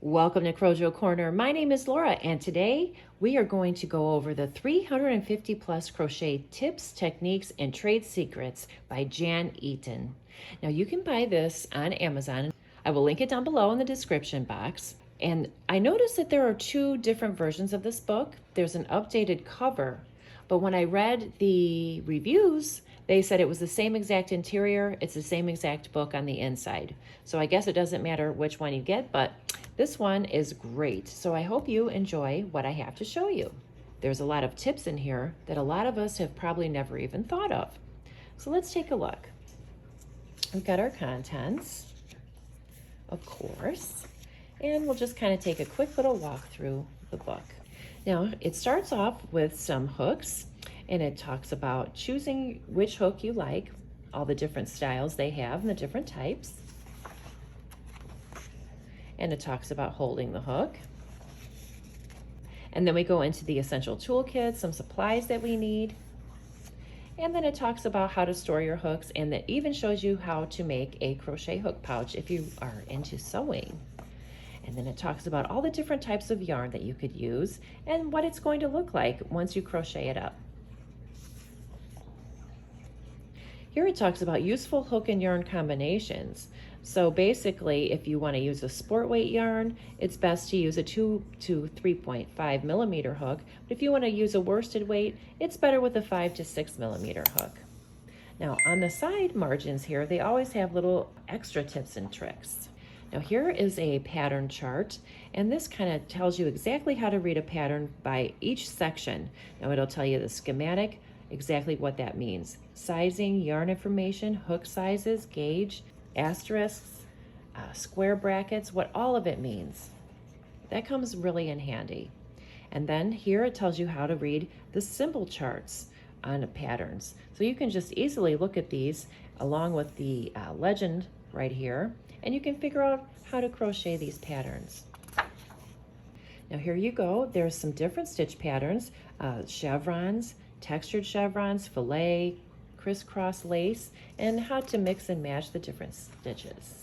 Welcome to Crojo Corner. My name is Laura, and today we are going to go over the 350 plus crochet tips, techniques, and trade secrets by Jan Eaton. Now you can buy this on Amazon. I will link it down below in the description box. And I noticed that there are two different versions of this book. There's an updated cover, but when I read the reviews, they said it was the same exact interior. It's the same exact book on the inside. So I guess it doesn't matter which one you get, but this one is great. So I hope you enjoy what I have to show you. There's a lot of tips in here that a lot of us have probably never even thought of. So let's take a look. We've got our contents, of course, and we'll just kind of take a quick little walk through the book. Now, it starts off with some hooks, and it talks about choosing which hook you like, all the different styles they have and the different types. And it talks about holding the hook. And then we go into the essential toolkit, some supplies that we need. And then it talks about how to store your hooks, and it even shows you how to make a crochet hook pouch if you are into sewing. And then it talks about all the different types of yarn that you could use and what it's going to look like once you crochet it up. Here it talks about useful hook and yarn combinations. So basically, if you want to use a sport weight yarn, it's best to use a 2 to 3.5 millimeter hook. But if you want to use a worsted weight, it's better with a 5 to 6 millimeter hook. Now on the side margins here, they always have little extra tips and tricks. Now here is a pattern chart, and this kind of tells you exactly how to read a pattern by each section. Now it'll tell you the schematic, exactly what that means. Sizing, yarn information, hook sizes, gauge, asterisks, square brackets, what all of it means. That comes really in handy. And then here it tells you how to read the symbol charts on patterns. So you can just easily look at these along with the legend right here, and you can figure out how to crochet these patterns. Now here you go. There's some different stitch patterns, chevrons, textured chevrons, fillet, crisscross lace, and how to mix and match the different stitches.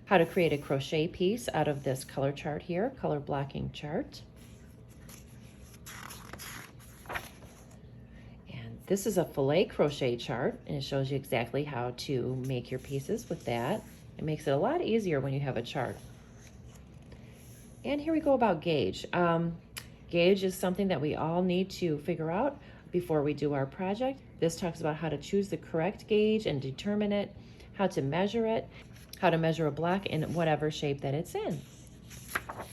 How to create a crochet piece out of this color chart here, color blocking chart. And this is a fillet crochet chart, and it shows you exactly how to make your pieces with that. It makes it a lot easier when you have a chart. And here we go about gauge. Gauge is something that we all need to figure out before we do our project. This talks about how to choose the correct gauge and determine it, how to measure it, how to measure a block in whatever shape that it's in. I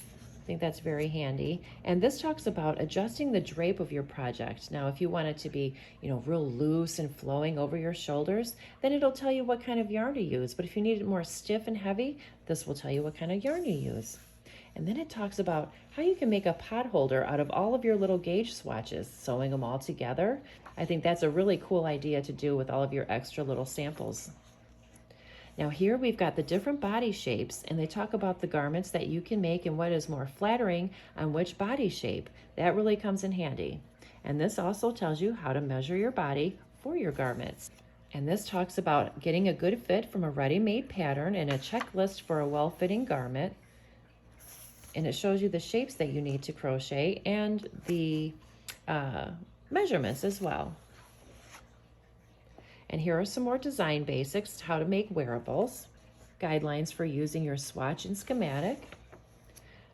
think that's very handy. And this talks about adjusting the drape of your project. Now, if you want it to be, real loose and flowing over your shoulders, then it'll tell you what kind of yarn to use. But if you need it more stiff and heavy, this will tell you what kind of yarn you use. And then it talks about how you can make a pot holder out of all of your little gauge swatches, sewing them all together. I think that's a really cool idea to do with all of your extra little samples. Now here we've got the different body shapes, and they talk about the garments that you can make and what is more flattering on which body shape. That really comes in handy. And this also tells you how to measure your body for your garments. And this talks about getting a good fit from a ready-made pattern and a checklist for a well-fitting garment. And it shows you the shapes that you need to crochet and the measurements as well. And here are some more design basics, how to make wearables, guidelines for using your swatch and schematic.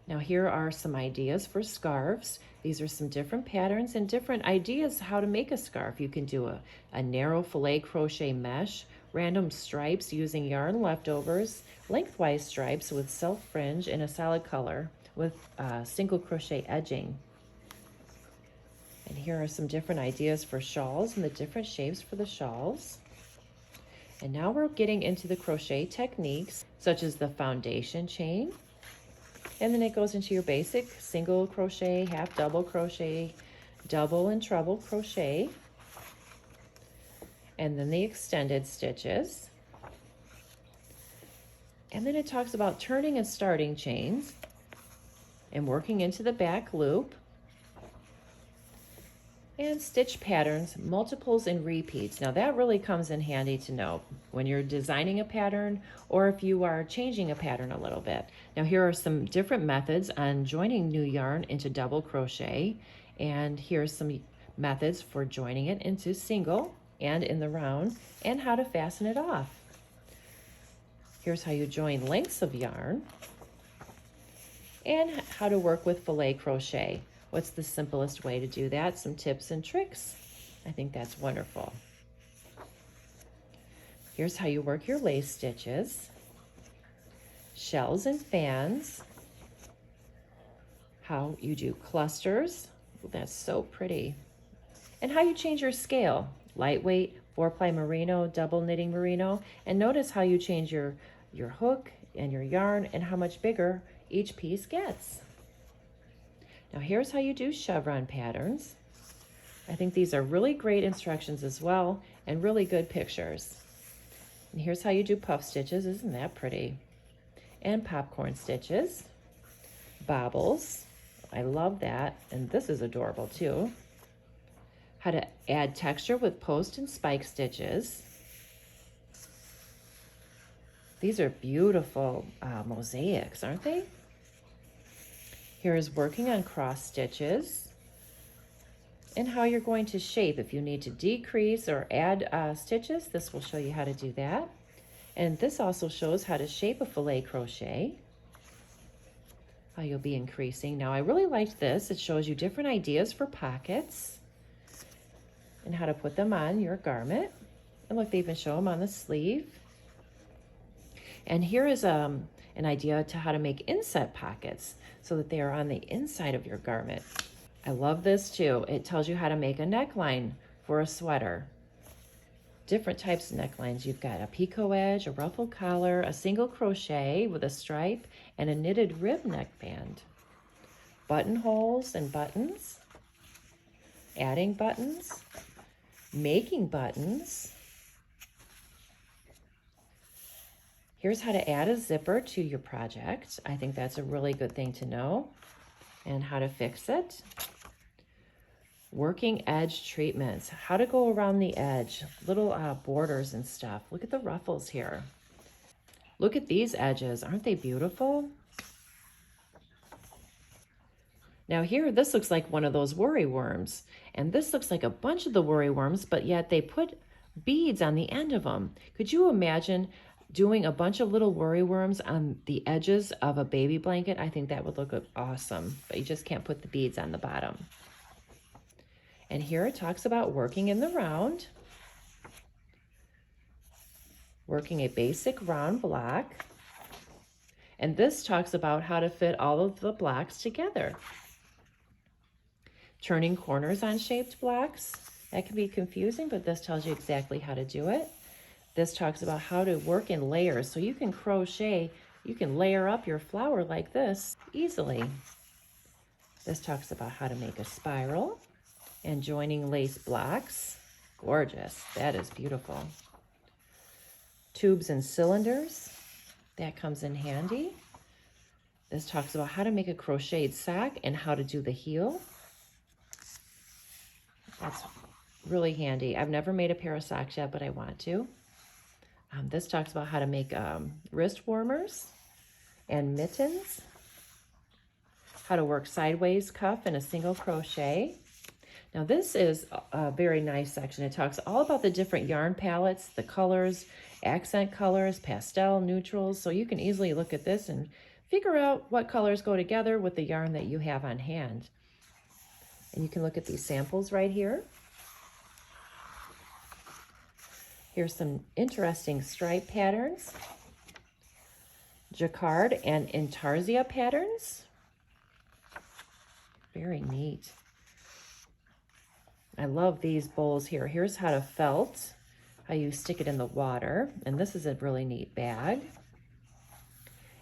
Now here are some ideas for scarves. These are some different patterns and different ideas how to make a scarf. You can do a narrow fillet crochet mesh, random stripes using yarn leftovers, lengthwise stripes with self fringe in a solid color with single crochet edging. And here are some different ideas for shawls and the different shapes for the shawls. And now we're getting into the crochet techniques, such as the foundation chain. And then it goes into your basic single crochet, half double crochet, double and treble crochet. And then the extended stitches. And then it talks about turning and starting chains and working into the back loop. And stitch patterns, multiples and repeats. Now that really comes in handy to know when you're designing a pattern or if you are changing a pattern a little bit. Now here are some different methods on joining new yarn into double crochet, and here's some methods for joining it into single and in the round, and how to fasten it off. Here's how you join lengths of yarn, and how to work with filet crochet. What's the simplest way to do that? Some tips and tricks. I think that's wonderful. Here's how you work your lace stitches, shells and fans, how you do clusters. Ooh, that's so pretty. And how you change your scale, lightweight, 4-ply merino, double knitting merino, and notice how you change your hook and your yarn and how much bigger each piece gets. Now here's how you do chevron patterns. I think these are really great instructions as well, and really good pictures. And here's how you do puff stitches. Isn't that pretty? And popcorn stitches, bobbles. I love that, and this is adorable too. How to add texture with post and spike stitches. These are beautiful mosaics, aren't they? Here is working on cross stitches and how you're going to shape. If you need to decrease or add stitches, this will show you how to do that. And this also shows how to shape a filet crochet, how you'll be increasing. Now I really liked this. It shows you different ideas for pockets and how to put them on your garment. And look, they even show them on the sleeve. And here is an idea to how to make inset pockets so that they are on the inside of your garment. I love this too. It tells you how to make a neckline for a sweater. Different types of necklines. You've got a picot edge, a ruffled collar, a single crochet with a stripe, and a knitted rib neckband. Buttonholes and buttons, adding buttons, making buttons. Here's how to add a zipper to your project. I think that's a really good thing to know, and how to fix it. Working edge treatments, how to go around the edge, little borders and stuff. Look at the ruffles here. Look at these edges, aren't they beautiful? Now here, this looks like one of those worry worms, and this looks like a bunch of the worry worms, but yet they put beads on the end of them. Could you imagine doing a bunch of little worry worms on the edges of a baby blanket? I think that would look awesome, but you just can't put the beads on the bottom. And here it talks about working in the round, working a basic round block. And this talks about how to fit all of the blocks together. Turning corners on shaped blocks. That can be confusing, but this tells you exactly how to do it. This talks about how to work in layers. So you can crochet, you can layer up your flower like this easily. This talks about how to make a spiral and joining lace blocks. Gorgeous, that is beautiful. Tubes and cylinders, that comes in handy. This talks about how to make a crocheted sock and how to do the heel. That's really handy. I've never made a pair of socks yet, but I want to. This talks about how to make wrist warmers and mittens, how to work sideways cuff in a single crochet. Now this is a very nice section. It talks all about the different yarn palettes, the colors, accent colors, pastel, neutrals, so you can easily look at this and figure out what colors go together with the yarn that you have on hand. And you can look at these samples right here. Here's some interesting stripe patterns, jacquard and intarsia patterns. Very neat. I love these bowls here. Here's how to felt, how you stick it in the water. And this is a really neat bag.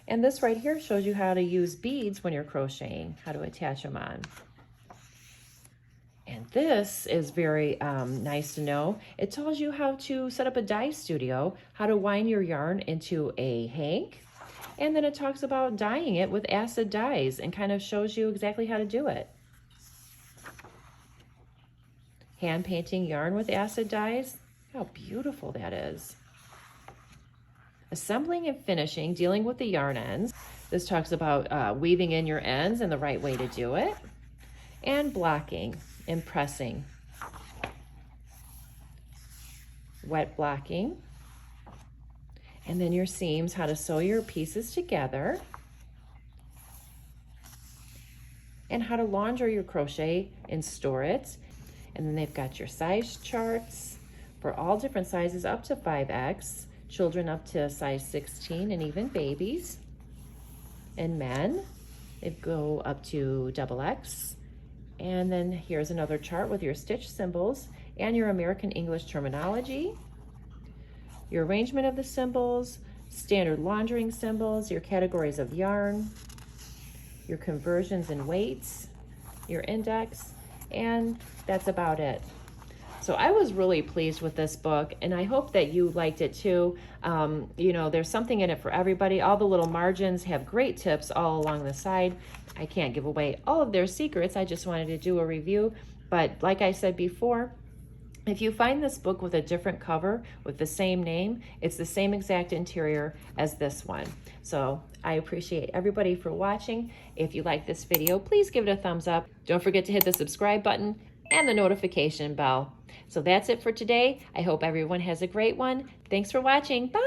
And this right here shows you how to use beads when you're crocheting, how to attach them on. And this is very nice to know. It tells you how to set up a dye studio, how to wind your yarn into a hank, and then it talks about dyeing it with acid dyes and kind of shows you exactly how to do it. hand painting yarn with acid dyes. How beautiful that is. Assembling and finishing, dealing with the yarn ends. This talks about weaving in your ends and the right way to do it. And blocking and pressing. Wet blocking. And then your seams, how to sew your pieces together. And how to launder your crochet and store it. And then they've got your size charts for all different sizes up to 5X, children up to size 16, and even babies. And men, they go up to XX. And then here's another chart with your stitch symbols and your American English terminology, your arrangement of the symbols, standard laundering symbols, your categories of yarn, your conversions and weights, your index, and that's about it. So I was really pleased with this book, and I hope that you liked it too. You know, there's something in it for everybody. All the little margins have great tips all along the side. I can't give away all of their secrets. I just wanted to do a review. But like I said before, if you find this book with a different cover with the same name, it's the same exact interior as this one. So I appreciate everybody for watching. If you like this video, please give it a thumbs up. Don't forget to hit the subscribe button and the notification bell. So that's it for today. I hope everyone has a great one. Thanks for watching. Bye.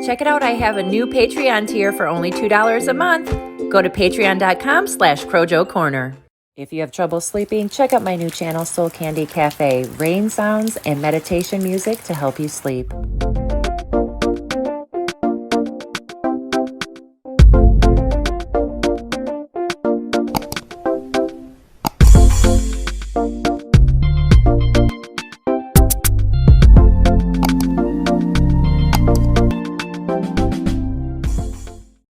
Check it out. I have a new Patreon tier for only $2 a month. Go to patreon.com/Crojo Corner. If you have trouble sleeping, check out my new channel, Soul Candy Cafe, rain sounds and meditation music to help you sleep.